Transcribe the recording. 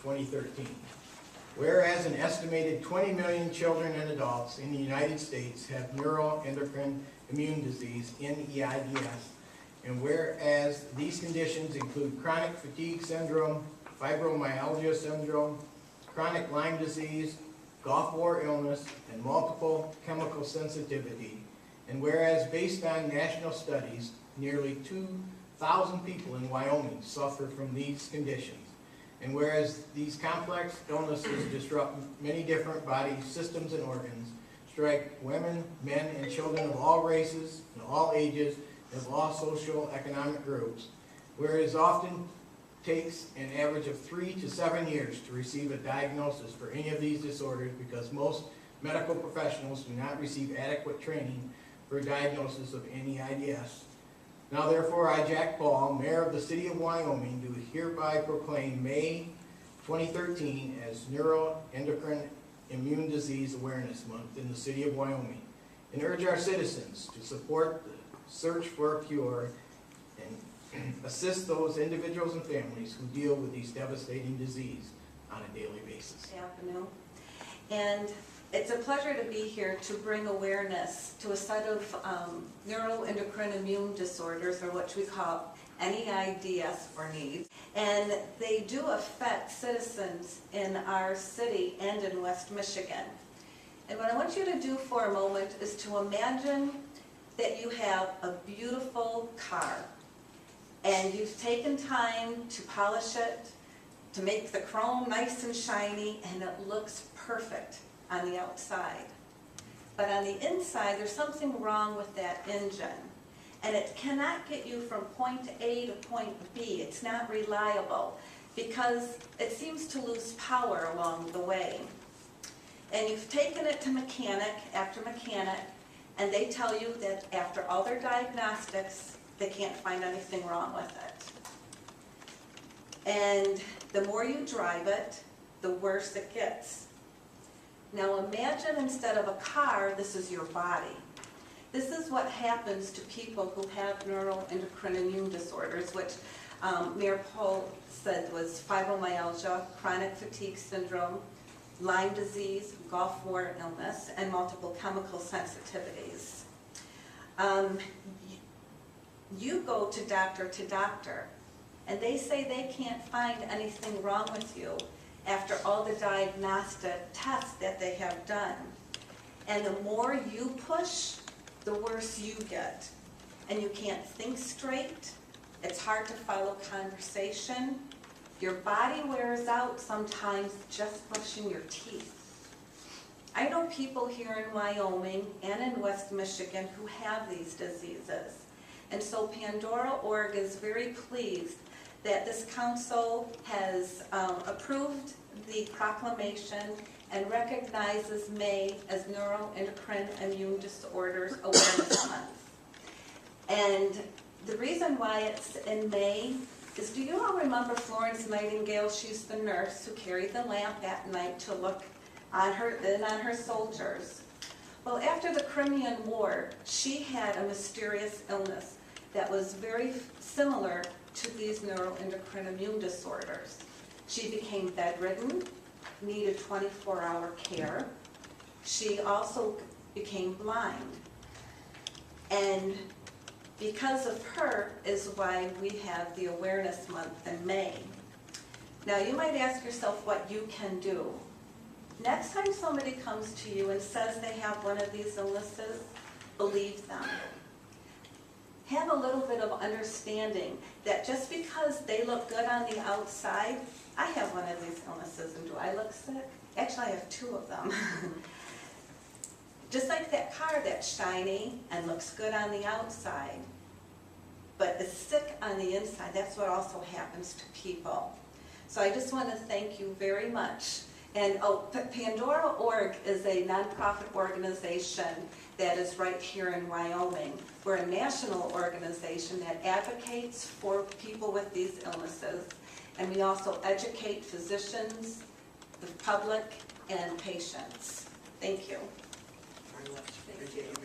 2013. Whereas an estimated 20 million children and adults in the United States have Neuro-endocrine-immune disease, NEIDs, and whereas these conditions include chronic fatigue syndrome, fibromyalgia syndrome, chronic Lyme disease, Gulf War illness, and multiple chemical sensitivity, and whereas based on national studies, nearly 2,000 people in Wyoming suffer from these conditions, and whereas these complex illnesses disrupt many different body systems and organs, strike women, men, and children of all races, and all ages, and of all social economic groups, whereas often takes an average of 3 to 7 years to receive a diagnosis for any of these disorders because most medical professionals do not receive adequate training for a diagnosis of NEIDs. Now therefore, I, Jack Poll, Mayor of the City of Wyoming, do hereby proclaim May 2013 as Neuro-endocrine-immune Disease Awareness Month in the City of Wyoming, and urge our citizens to support the search for a cure and assist those individuals and families who deal with these devastating diseases on a daily basis. Good afternoon. And it's a pleasure to be here to bring awareness to a set of neuroendocrine-immune disorders, or what we call NEIDs or NEIDs. And they do affect citizens in our city and in West Michigan. And what I want you to do for a moment is to imagine that you have a beautiful car, and you've taken time to polish it, to make the chrome nice and shiny, and it looks perfect on the outside. But on the inside, there's something wrong with that engine, and it cannot get you from point A to point B. It's not reliable because it seems to lose power along the way. And you've taken it to mechanic after mechanic, and they tell you that after all their diagnostics, they can't find anything wrong with it. And the more you drive it, the worse it gets. Now imagine instead of a car, this is your body. This is what happens to people who have neuroendocrine-immune disorders, which Mayor Poll said was fibromyalgia, chronic fatigue syndrome, Lyme disease, Gulf War illness, and multiple chemical sensitivities. You go to doctor, and they say they can't find anything wrong with you after all the diagnostic tests that they have done. And the more you push, the worse you get. And you can't think straight. It's hard to follow conversation. Your body wears out sometimes just brushing your teeth. I know people here in Wyoming and in West Michigan who have these diseases. And so Pandora.org is very pleased that this council has approved the proclamation and recognizes May as Neuroendocrine-Immune Disorders Awareness Month. And the reason why it's in May is, do you all remember Florence Nightingale? She's the nurse who carried the lamp at night to look on her soldiers. Well, after the Crimean War, she had a mysterious illness that was very similar to these neuroendocrine-immune disorders. She became bedridden, needed 24-hour care. She also became blind. And because of her is why we have the Awareness Month in May. Now you might ask yourself what you can do. Next time somebody comes to you and says they have one of these illnesses, believe them. Have a little bit of understanding that just because they look good on the outside, I have one of these illnesses, and do I look sick? Actually, I have 2 of them. Just like that car that's shiny and looks good on the outside, but is sick on the inside, that's what also happens to people. So I just want to thank you very much. And Pandora.org is a nonprofit organization that is right here in Wyoming. We're a national organization that advocates for people with these illnesses, and we also educate physicians, the public, and patients. Thank you. Very much. Thank you.